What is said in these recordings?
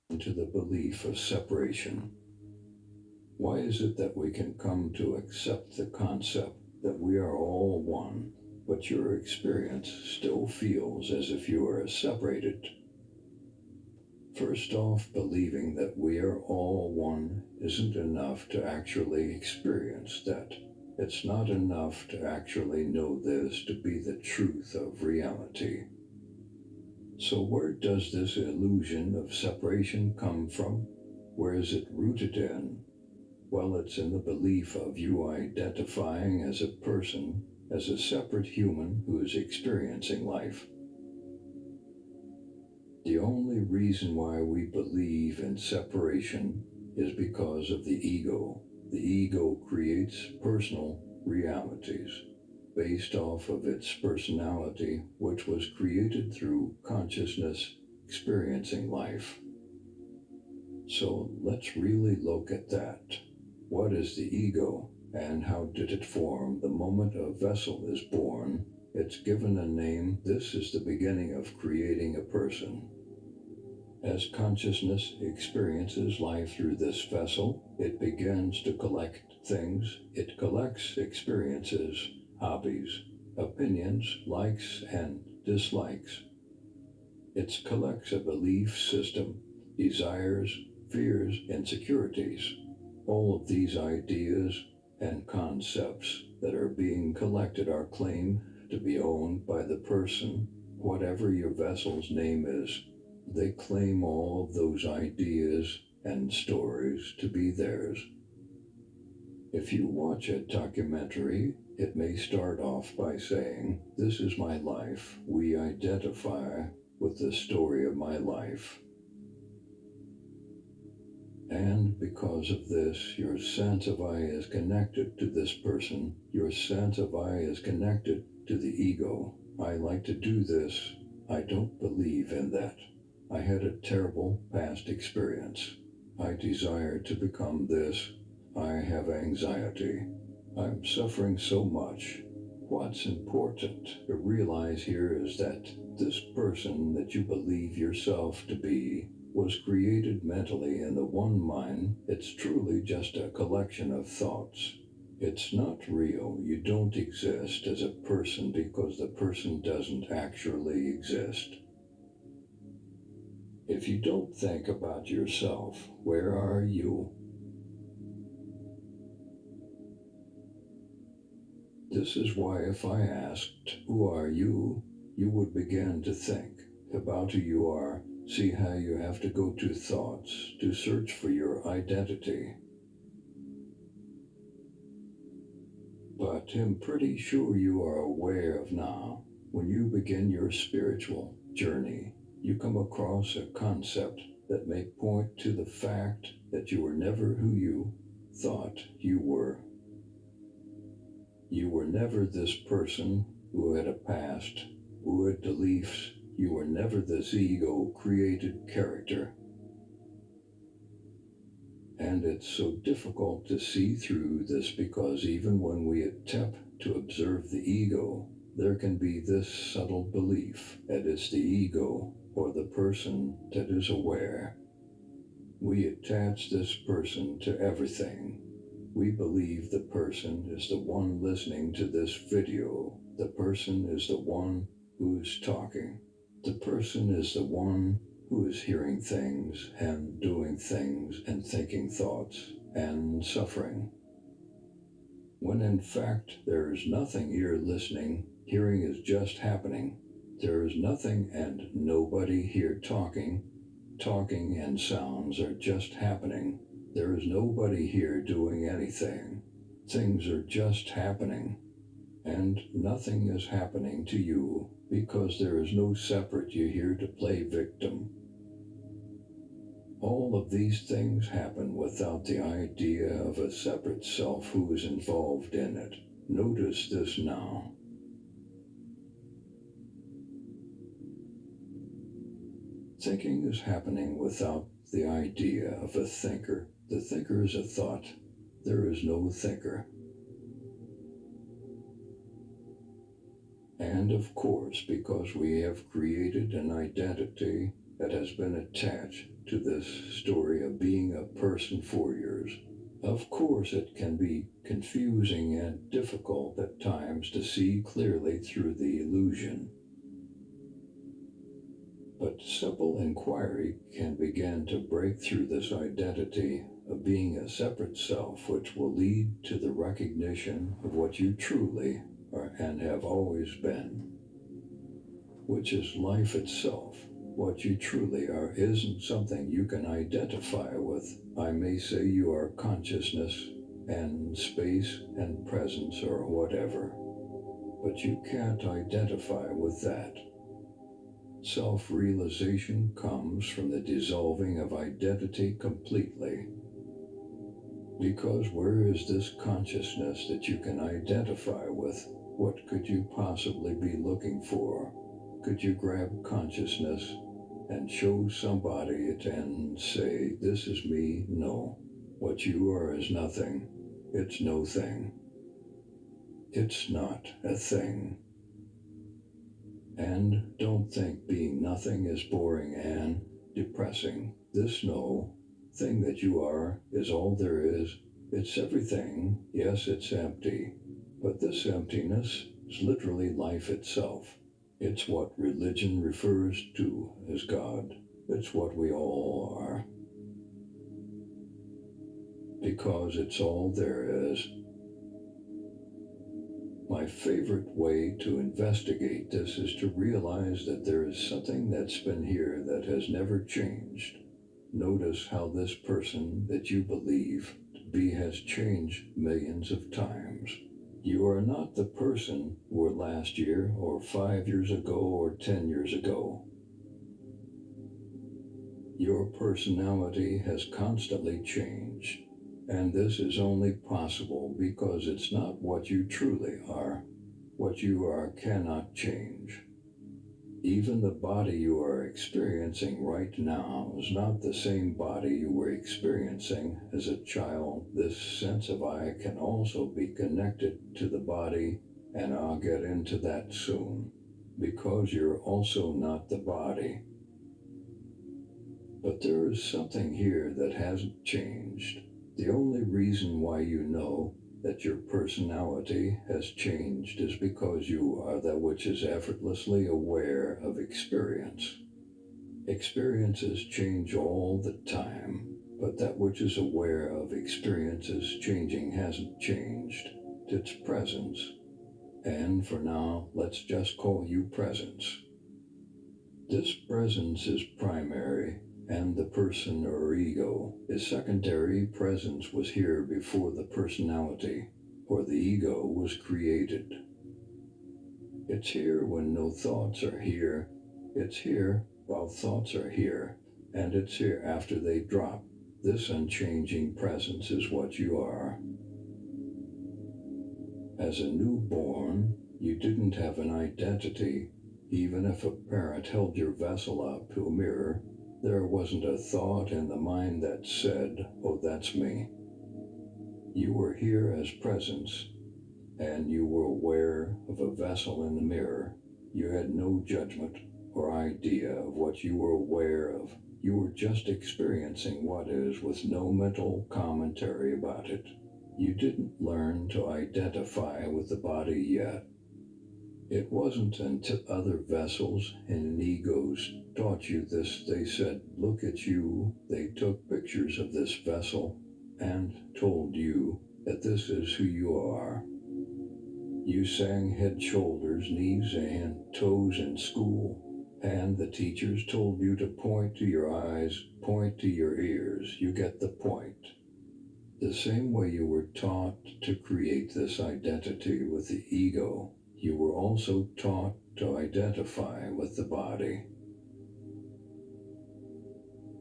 into the belief of separation. Why is it that we can come to accept the concept that we are all one, but your experience still feels as if you are separated? First off, believing that we are all one isn't enough to actually experience that. It's not enough to actually know this to be the truth of reality. So, where does this illusion of separation come from? Where is it rooted in? Well, it's in the belief of you identifying as a person, as a separate human who is experiencing life. The only reason why we believe in separation is because of the ego. The ego creates personal realities based off of its personality, which was created through consciousness experiencing life. So let's really look at that. What is the ego, and how did it form? The moment a vessel is born, it's given a name. This is the beginning of creating a person. As consciousness experiences life through this vessel, it begins to collect things. It collects experiences, hobbies, opinions, likes, and dislikes. It collects a belief system, desires, fears, insecurities. All of these ideas and concepts that are being collected are claimed to be owned by the person, whatever your vessel's name is. They claim all of those ideas and stories to be theirs. If you watch a documentary, it may start off by saying, "This is my life. We identify with the story of my life." And because of this, your sense of I is connected to this person. Your sense of I is connected to the ego. I like to do this. I don't believe in that. I had a terrible past experience. I desire to become this. I have anxiety. I'm suffering so much. What's important to realize here is that this person that you believe yourself to be was created mentally in the one mind. It's truly just a collection of thoughts. It's not real. You don't exist as a person because the person doesn't actually exist. If you don't think about yourself, where are you? This is why if I asked, "Who are you?" you would begin to think about who you are. See how you have to go to thoughts to search for your identity. But I'm pretty sure you are aware of now, when you begin your spiritual journey, you come across a concept that may point to the fact that you were never who you thought you were. You were never this person who had a past, who had beliefs. You were never this ego created character. And it's so difficult to see through this because even when we attempt to observe the ego, there can be this subtle belief that it's the ego or the person that is aware. We attach this person to everything. We believe the person is the one listening to this video. The person is the one who is talking. The person is the one who is hearing things and doing things and thinking thoughts and suffering. When in fact there is nothing here listening, hearing is just happening. There is nothing and nobody here talking. Talking and sounds are just happening. There is nobody here doing anything. Things are just happening. And nothing is happening to you because there is no separate you here to play victim. All of these things happen without the idea of a separate self who is involved in it. Notice this now. Thinking is happening without the idea of a thinker. The thinker is a thought. There is no thinker. And of course, because we have created an identity that has been attached to this story of being a person for years. Of course, it can be confusing and difficult at times to see clearly through the illusion. But simple inquiry can begin to break through this identity of being a separate self, which will lead to the recognition of what you truly are and have always been, which is life itself. What you truly are isn't something you can identify with. I may say you are consciousness and space and presence or whatever, but you can't identify with that. Self-realization comes from the dissolving of identity completely. Because where is this consciousness that you can identify with? What could you possibly be looking for? Could you grab consciousness and show somebody it and say, this is me? No. What you are is nothing. It's no thing. It's not a thing. And don't think being nothing is boring and depressing. This no thing that you are is all there is. It's everything. Yes, it's empty. But this emptiness is literally life itself. It's what religion refers to as God. It's what we all are. Because it's all there is. My favorite way to investigate this is to realize that there is something that's been here that has never changed. Notice how this person that you believe to be has changed millions of times. You are not the person you were last year or 5 years ago or 10 years ago. Your personality has constantly changed. And this is only possible because it's not what you truly are. What you are cannot change. Even the body you are experiencing right now is not the same body you were experiencing as a child. This sense of I can also be connected to the body, and I'll get into that soon. Because you're also not the body. But there is something here that hasn't changed. The only reason why you know that your personality has changed is because you are that which is effortlessly aware of experience. Experiences change all the time, but that which is aware of experiences changing hasn't changed. It's presence. And for now, let's just call you presence. This presence is primary, and the person or ego is secondary. Presence was here before the personality or the ego was created. It's here when no thoughts are here. It's here while thoughts are here, and it's here after they drop. This unchanging presence is what you are. As a newborn, you didn't have an identity. Even if a parent held your vessel up to a mirror, there wasn't a thought in the mind that said, oh, that's me. You were here as presence, and you were aware of a vessel in the mirror. You had no judgment or idea of what you were aware of. You were just experiencing what is with no mental commentary about it. You didn't learn to identify with the body yet. It wasn't until other vessels and egos taught you this. They said, look at you. They took pictures of this vessel and told you that this is who you are. You sang head, shoulders, knees, and toes in school, and the teachers told you to point to your eyes, point to your ears. You get the point. The same way you were taught to create this identity with the ego, you were also taught to identify with the body.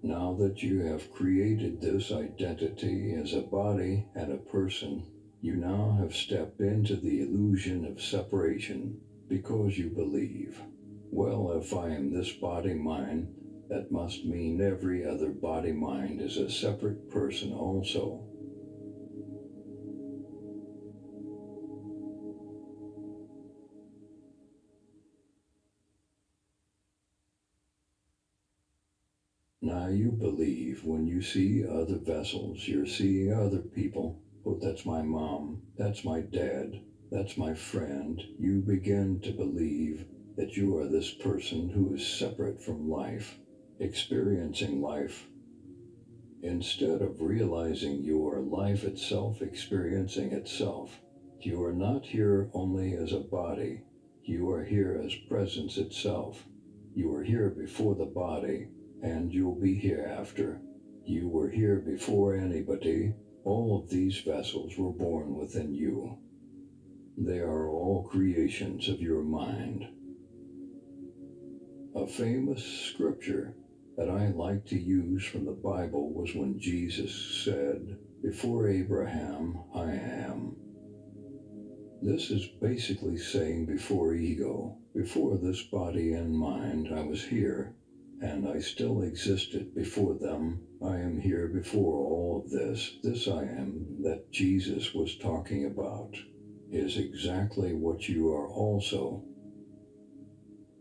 Now that you have created this identity as a body and a person, you now have stepped into the illusion of separation because you believe, well, if I am this body-mind, that must mean every other body-mind is a separate person also. Now you believe when you see other vessels, you're seeing other people. Oh, that's my mom, that's my dad, that's my friend. You begin to believe that you are this person who is separate from life, experiencing life, instead of realizing you are life itself experiencing itself. You are not here only as a body, you are here as presence itself. You were here before the body, and you'll be here after. You were here before anybody. All of these vessels were born within you. They are all creations of your mind. A famous scripture that I like to use from the Bible was when Jesus said, "Before Abraham, I am." This is basically saying before ego, before this body and mind, I was here, and I still existed before them. I am here before all of this. This I am that Jesus was talking about is exactly what you are also.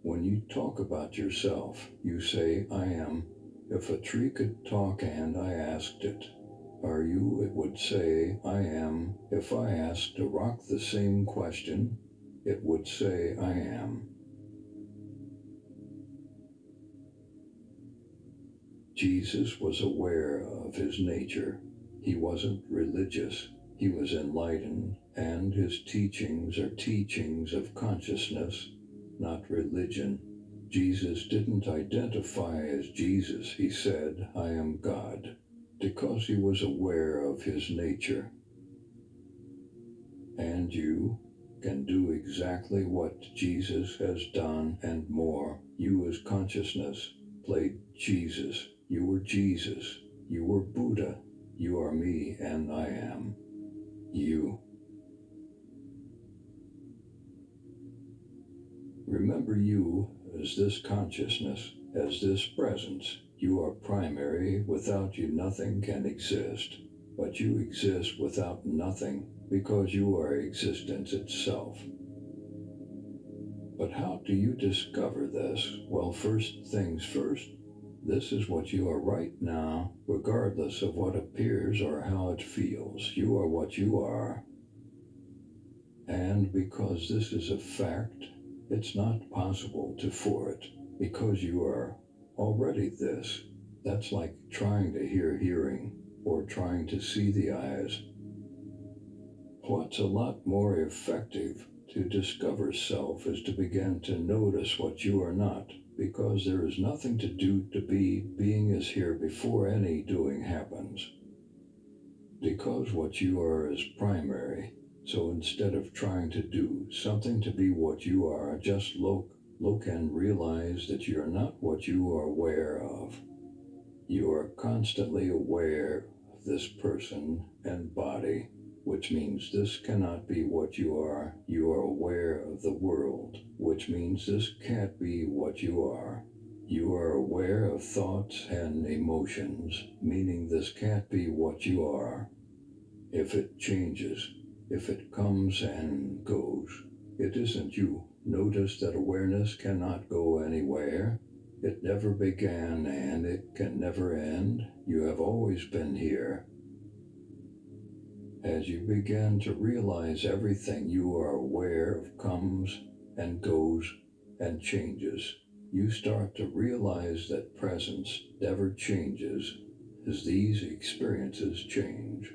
When you talk about yourself, you say, I am. If a tree could talk and I asked it, are you, it would say, I am. If I asked a rock the same question, it would say, I am. Jesus was aware of his nature. He wasn't religious. He was enlightened, and his teachings are teachings of consciousness, not religion. Jesus didn't identify as Jesus. He said, I am God, because he was aware of his nature. And you can do exactly what Jesus has done and more. You as consciousness played Jesus. You were Jesus. You were Buddha. You are me and I am. You. Remember you as this consciousness, as this presence. You are primary. Without you, nothing can exist. But you exist without nothing because you are existence itself. But how do you discover this? Well, first things first. This is what you are right now, regardless of what appears or how it feels. You are what you are. And because this is a fact, it's not possible to for it, because you are already this. That's like trying to hear hearing, or trying to see the eyes. What's a lot more effective to discover self is to begin to notice what you are not, because there is nothing to do to be. Being is here before any doing happens. Because what you are is primary. So instead of trying to do something to be what you are, just look and realize that you're not what you are aware of. You are constantly aware of this person and body, which means this cannot be what you are. You are aware of the world, which means this can't be what you are. You are aware of thoughts and emotions, meaning this can't be what you are. If it changes, if it comes and goes, it isn't you. Notice that awareness cannot go anywhere. It never began and it can never end. You have always been here. As you begin to realize everything you are aware of comes and goes and changes, you start to realize that presence never changes as these experiences change.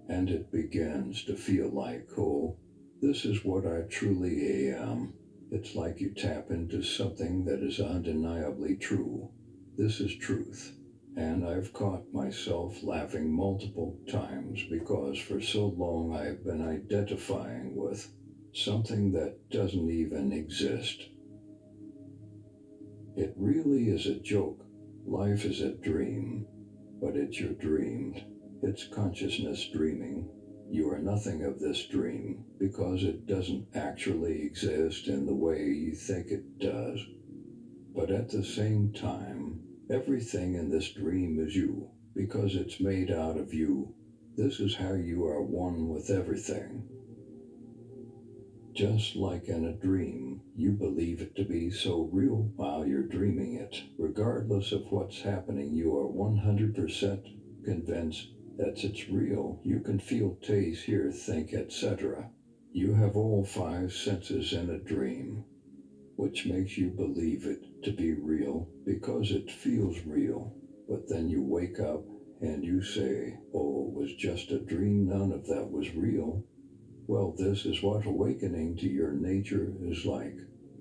And it begins to feel like, oh, this is what I truly am. It's like you tap into something that is undeniably true. This is truth. And I've caught myself laughing multiple times because for so long I've been identifying with something that doesn't even exist. It really is a joke. Life is a dream, but it's your dream. It's consciousness dreaming. You are nothing of this dream because it doesn't actually exist in the way you think it does. But at the same time, everything in this dream is you because it's made out of you. This is how you are one with everything. Just like in a dream, you believe it to be so real while you're dreaming it. Regardless of what's happening, you are 100% convinced that it's real. You can feel, taste, hear, think, etc. You have all five senses in a dream, which makes you believe it to be real because it feels real. But then you wake up and you say, oh, it was just a dream, none of that was real. Well, this is what awakening to your nature is like.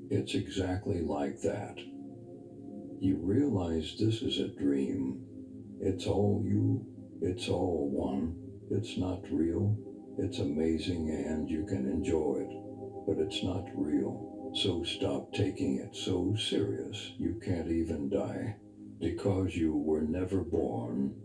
It's exactly like that. You realize this is a dream. It's all you, it's all one. It's not real. It's amazing and you can enjoy it, but it's not real. So stop taking it so serious. You can't even die because you were never born.